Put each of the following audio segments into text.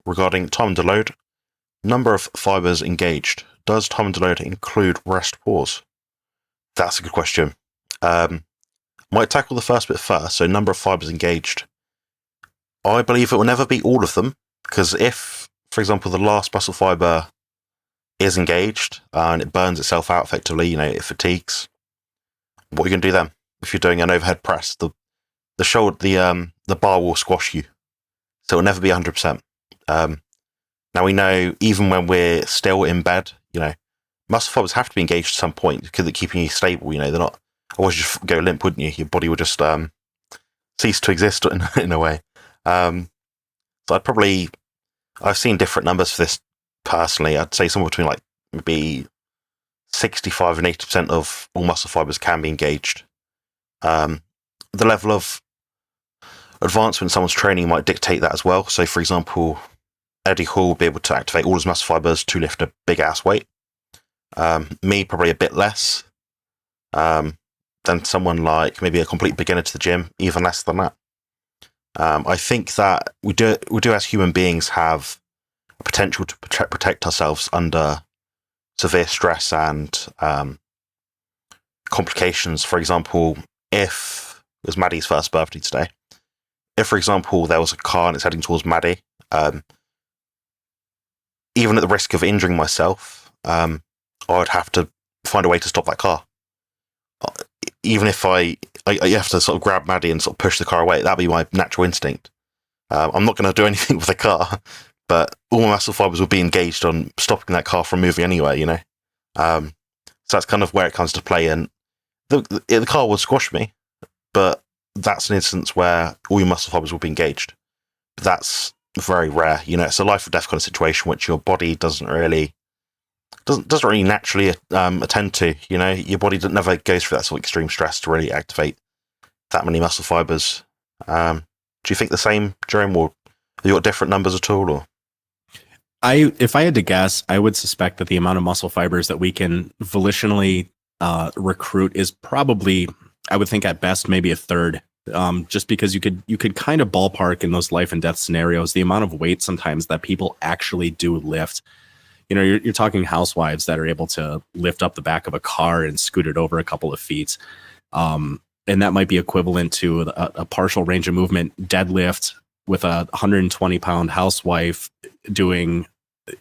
regarding time under load. Number of fibers engaged. Does time under load include rest pause? That's a good question. Might tackle the first bit first. So number of fibers engaged. I believe it will never be all of them, because if, for example, the last muscle fiber is engaged and it burns itself out effectively, it fatigues, what are you going to do then? If you're doing an overhead press, the bar will squash you. So it'll never be 100%. Now we know even when we're still in bed, muscle fibers have to be engaged at some point because they're keeping you stable. They're not. Otherwise, you just go limp, wouldn't you? Your body would just cease to exist in a way. So I've seen different numbers for this personally. I'd say somewhere between maybe 65 and 80% of all muscle fibers can be engaged. The level of advancement someone's training might dictate that as well. So, for example, Eddie Hall will be able to activate all his muscle fibers to lift a big ass weight. Me, probably a bit less. Than someone like maybe a complete beginner to the gym, even less than that. I think that we do as human beings have a potential to protect ourselves under severe stress and complications. For example, if it was Maddie's first birthday today, if, for example, there was a car and it's heading towards Maddie, even at the risk of injuring myself, I would have to find a way to stop that car. Even if I have to sort of grab Maddie and sort of push the car away, that'd be my natural instinct. I'm not going to do anything with the car, but all my muscle fibers will be engaged on stopping that car from moving anyway, So that's kind of where it comes to play. And the car will squash me, but that's an instance where all your muscle fibers will be engaged. But that's very rare. It's a life or death kind of situation which your body doesn't really naturally attend to. Your body never goes through that sort of extreme stress to really activate that many muscle fibers. Do you think the same, Jerome, or have you got different numbers at all? Or if I had to guess, I would suspect that the amount of muscle fibers that we can volitionally recruit is probably, I would think at best maybe a third. Just because you could kind of ballpark in those life and death scenarios the amount of weight sometimes that people actually do lift. You're talking housewives that are able to lift up the back of a car and scoot it over a couple of feet. And that might be equivalent to a partial range of movement deadlift with a 120-pound housewife doing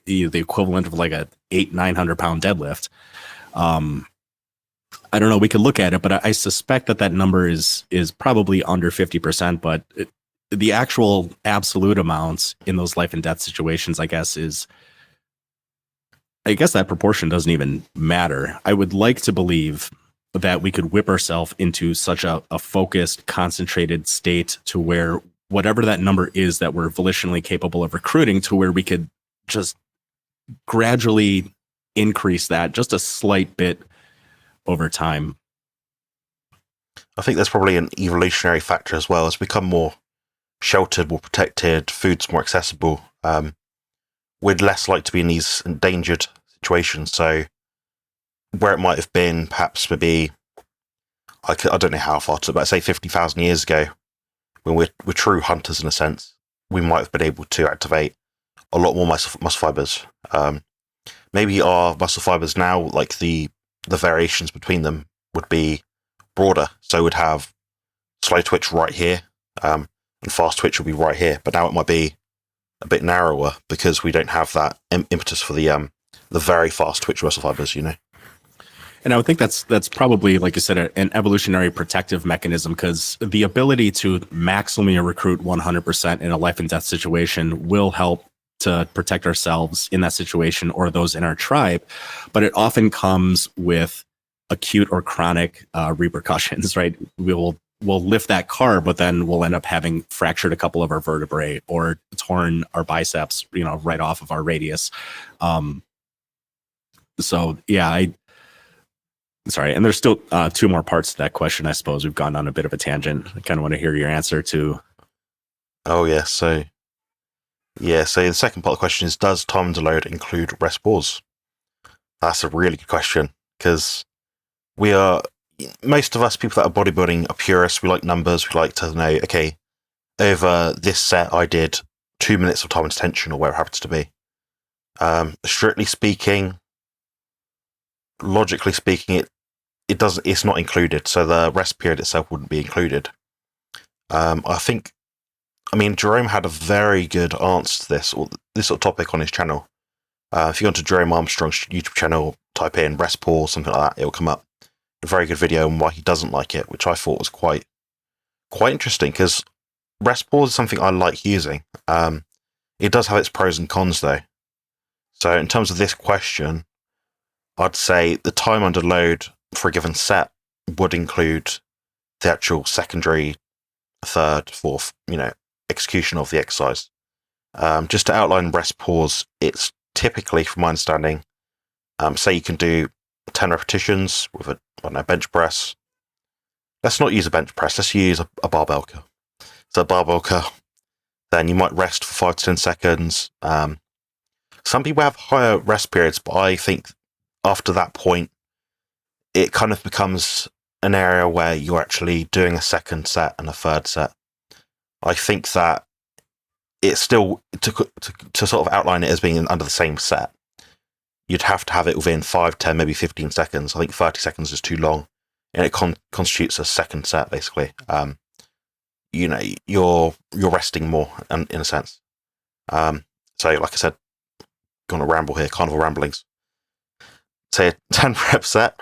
the equivalent of like a 900 pound deadlift. I don't know. We could look at it, but I suspect that number is probably under 50%. But the actual absolute amounts in those life and death situations, I guess that proportion doesn't even matter. I would like to believe that we could whip ourselves into such a focused, concentrated state to where whatever that number is that we're volitionally capable of recruiting, to where we could just gradually increase that just a slight bit over time. I think there's probably an evolutionary factor as well. As we become more sheltered, more protected, food's more accessible, we're less likely to be in these endangered situations. So where it might have been perhaps maybe, I don't know how far to, but say 50,000 years ago, when we're true hunters in a sense, we might have been able to activate a lot more muscle fibers. Maybe our muscle fibers now, like the variations between them would be broader. So we'd have slow twitch right here, and fast twitch would be right here. But now it might be a bit narrower because we don't have that impetus for the very fast twitch muscle fibers, And I would think that's probably, like you said, an evolutionary protective mechanism, because the ability to maximally recruit 100% in a life and death situation will help to protect ourselves in that situation or those in our tribe. But it often comes with acute or chronic repercussions, right? We'll lift that car, but then we'll end up having fractured a couple of our vertebrae or torn our biceps, right off of our radius. So yeah, sorry. And there's still two more parts to that question. I suppose we've gone on a bit of a tangent. I kind of want to hear your answer to. Oh yeah. So the second part of the question is, does time under load include rest pause? That's a really good question, because most of us people that are bodybuilding are purists. We like numbers. We like to know, okay, over this set I did 2 minutes of time and tension or where it happens to be. Strictly speaking, logically speaking, it's not included, so the rest period itself wouldn't be included. Jerome had a very good answer to this sort of topic on his channel. If you go to Jerome Armstrong's YouTube channel, type in rest pause, something like that, it'll come up. A very good video on why he doesn't like it, which I thought was quite interesting, because rest pause is something I like using. It does have its pros and cons, though. So in terms of this question, I'd say the time under load for a given set would include the actual secondary, third, fourth, execution of the exercise. Just to outline rest pause, it's typically, from my understanding, say you can do 10 repetitions with a bench press. Let's not use a bench press, let's use a barbell curl. So a barbell curl, then you might rest for 5 to 10 seconds. Some people have higher rest periods, but I think after that point, it kind of becomes an area where you're actually doing a second set and a third set. I think that it's still, to sort of outline it as being under the same set, you'd have to have it within 5, 10, maybe 15 seconds. I think 30 seconds is too long, and it constitutes a second set, basically. You're resting more, in a sense. So, like I said, going to ramble here, carnival ramblings. Say a 10 rep set,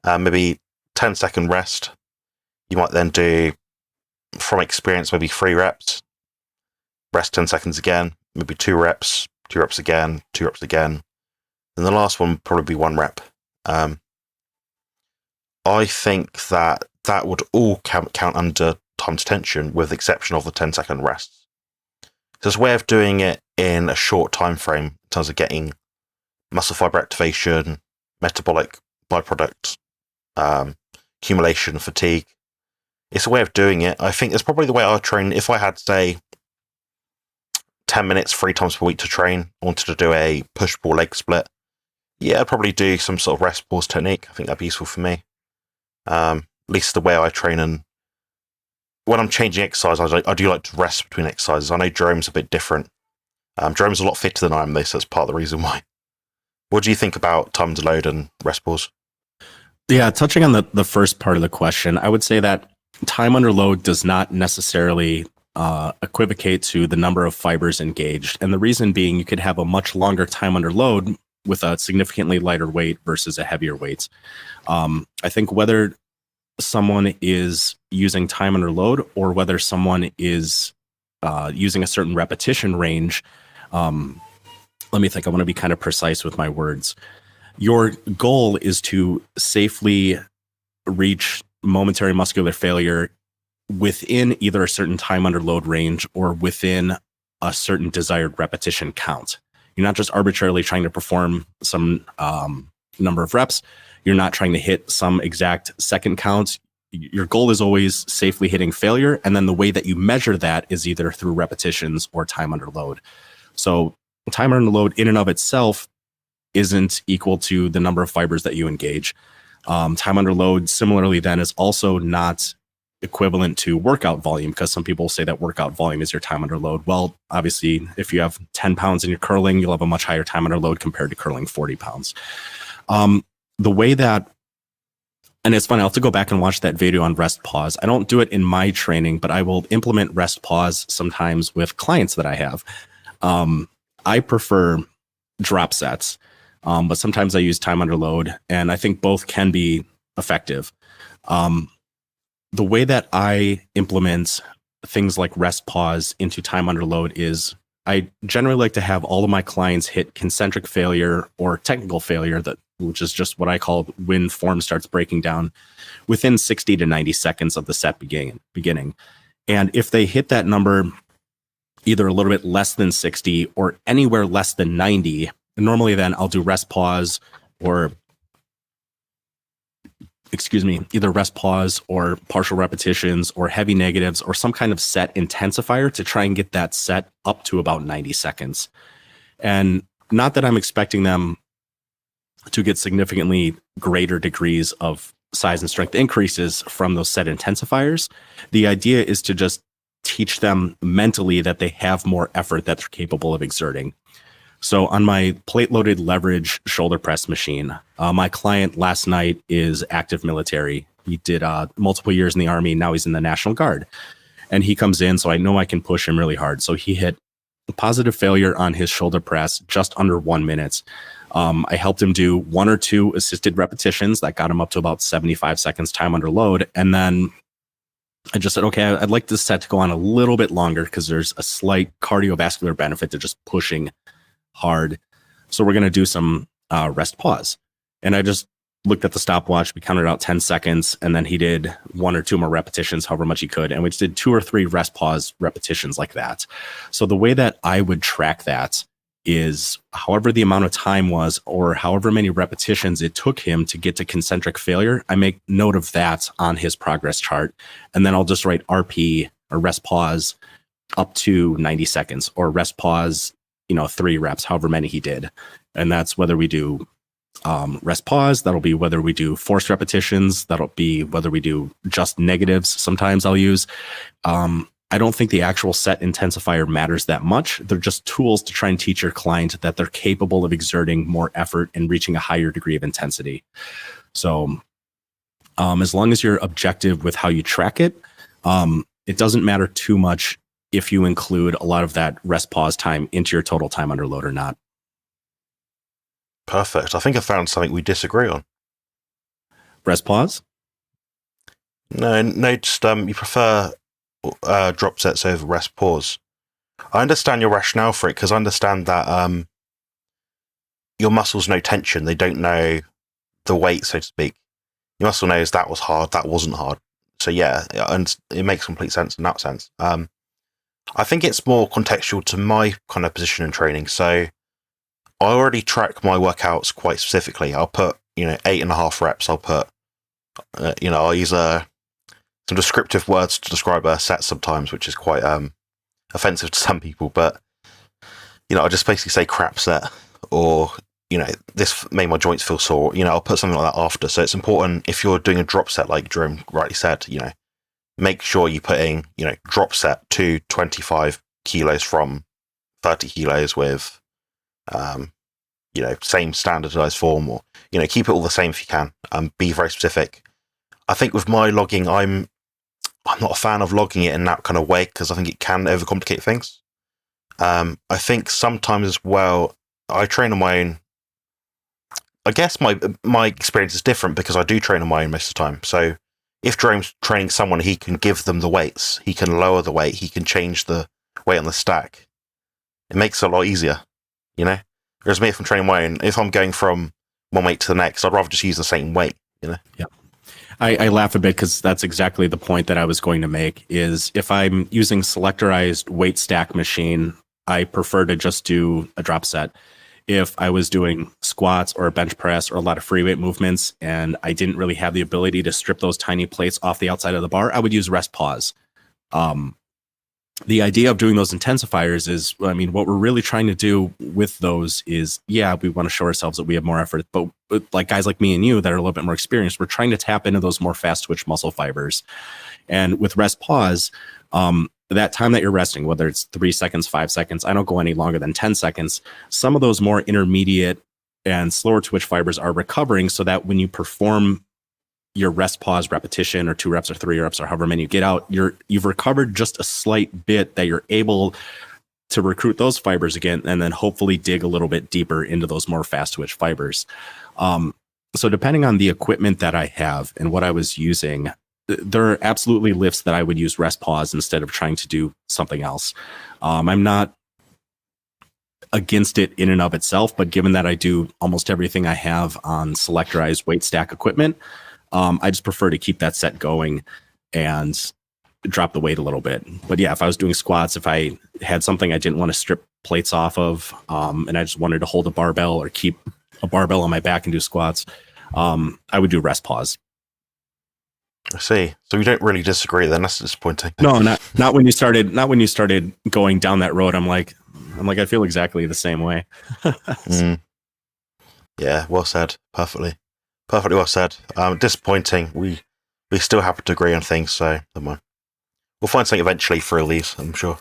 maybe 10-second rest. You might then do, from experience, maybe 3 reps, rest 10 seconds again, maybe 2 reps, 2 reps again, 2 reps again. Then the last one would probably be 1 rep. I think that would all count under time to tension, with the exception of the 10-second rests. So it's a way of doing it in a short time frame in terms of getting muscle fiber activation, metabolic byproduct, accumulation, fatigue. It's a way of doing it. I think it's probably the way I would train. If I had, say, 10 minutes 3 times per week to train, I wanted to do a push-pull leg split, I'd probably do some sort of rest pause technique. I think that'd be useful for me. At least the way I train, and when I'm changing exercise, I do like to rest between exercises. I know Jerome's a bit different. Jerome's a lot fitter than I am, though, so that's part of the reason why. What do you think about time to load and rest pause? Yeah, touching on the first part of the question, I would say that time under load does not necessarily equivocate to the number of fibers engaged. And the reason being, you could have a much longer time under load with a significantly lighter weight versus a heavier weight. I think whether someone is using time under load or whether someone is using a certain repetition range, let me think. I want to be kind of precise with my words. Your goal is to safely reach momentary muscular failure within either a certain time under load range or within a certain desired repetition count. You're not just arbitrarily trying to perform some number of reps. You're not trying to hit some exact second count. Your goal is always safely hitting failure. And then the way that you measure that is either through repetitions or time under load. So time under load in and of itself isn't equal to the number of fibers that you engage. Time under load, similarly, then is also not equivalent to workout volume, because some people say that workout volume is your time under load. Well, obviously, if you have 10 pounds and you're curling, you'll have a much higher time under load compared to curling 40 pounds. The way that, and it's funny, I'll have to go back and watch that video on rest pause. I don't do it in my training, but I will implement rest pause sometimes with clients that I have. I prefer drop sets, but sometimes I use time under load, and I think both can be effective. The way that I implement things like rest pause into time under load is I generally like to have all of my clients hit concentric failure or technical failure, which is just what I call when form starts breaking down, within 60 to 90 seconds of the set beginning. And if they hit that number either a little bit less than 60 or anywhere less than 90, normally then I'll do rest pause or either rest pause or partial repetitions or heavy negatives or some kind of set intensifier to try and get that set up to about 90 seconds. And not that I'm expecting them to get significantly greater degrees of size and strength increases from those set intensifiers. The idea is to just teach them mentally that they have more effort that they're capable of exerting. So on my plate loaded leverage shoulder press machine, my client last night is active military. He did multiple years in the Army. Now he's in the National Guard. And he comes in, so I know I can push him really hard. So he hit a positive failure on his shoulder press just under 1 minute. I helped him do 1 or 2 assisted repetitions that got him up to about 75 seconds time under load. And then I just said, okay, I'd like this set to go on a little bit longer because there's a slight cardiovascular benefit to just pushing hard. So we're going to do some rest pause. And I just looked at the stopwatch. We counted out 10 seconds, and then he did 1 or 2 more repetitions, however much he could. And we just did 2 or 3 rest pause repetitions like that. So the way that I would track that is however the amount of time was, or however many repetitions it took him to get to concentric failure, I make note of that on his progress chart. And then I'll just write RP, or rest pause, up to 90 seconds, or rest pause, 3 reps, however many he did. And that's whether we do rest pause, that'll be whether we do forced repetitions, that'll be whether we do just negatives. Sometimes I'll use. I don't think the actual set intensifier matters that much. They're just tools to try and teach your client that they're capable of exerting more effort and reaching a higher degree of intensity. So as long as you're objective with how you track it, it doesn't matter too much if you include a lot of that rest pause time into your total time under load or not. Perfect. I think I found something we disagree on. Rest pause? No, just you prefer drop sets over rest pause. I understand your rationale for it, because I understand that your muscles know tension. They don't know the weight, so to speak. Your muscle knows that was hard, that wasn't hard. So yeah, and it makes complete sense in that sense. I think it's more contextual to my kind of position in training. So I already track my workouts quite specifically. I'll put 8.5 reps. I'll put I'll use some descriptive words to describe a set sometimes, which is quite offensive to some people. But I just basically say crap set, or this made my joints feel sore. I'll put something like that after. So it's important, if you're doing a drop set, like Jerome rightly said, make sure you're putting drop set to 25 kilos from 30 kilos with same standardized form, or keep it all the same if you can. Be very specific. I think with my logging, I'm not a fan of logging it in that kind of way, because I think it can overcomplicate things. I think sometimes as well, I train on my own. I guess my experience is different because I do train on my own most of the time. So if Jerome's training someone, he can give them the weights, he can lower the weight, he can change the weight on the stack. It makes it a lot easier, Whereas me, if I'm training my own, if I'm going from one weight to the next, I'd rather just use the same weight, Yeah. I laugh a bit because that's exactly the point that I was going to make, is if I'm using selectorized weight stack machine, I prefer to just do a drop set. If I was doing squats or a bench press or a lot of free weight movements and I didn't really have the ability to strip those tiny plates off the outside of the bar, I would use rest pause. The idea of doing those intensifiers is, what we're really trying to do with those is, we want to show ourselves that we have more effort, but like guys like me and you that are a little bit more experienced, we're trying to tap into those more fast twitch muscle fibers. And with rest pause, that time that you're resting, whether it's 3 seconds, 5 seconds, I don't go any longer than 10 seconds. Some of those more intermediate and slower twitch fibers are recovering, so that when you perform your rest pause repetition, or 2 reps or 3 reps or however many you get out, you've recovered just a slight bit, that you're able to recruit those fibers again, and then hopefully dig a little bit deeper into those more fast twitch fibers. So depending on the equipment that I have and what I was using, there are absolutely lifts that I would use rest pause instead of trying to do something else. I'm not against it in and of itself, but given that I do almost everything I have on selectorized weight stack equipment, I just prefer to keep that set going and drop the weight a little bit. But yeah, if I was doing squats, if I had something I didn't want to strip plates off of, and I just wanted to hold a barbell or keep a barbell on my back and do squats, I would do rest pause. I see. So we don't really disagree then. That's disappointing. No, not when you started going down that road. I'm like, I feel exactly the same way. Yeah, well said. Perfectly well said. Disappointing. We still happen to agree on things, so never mind. We'll find something eventually for all these, I'm sure.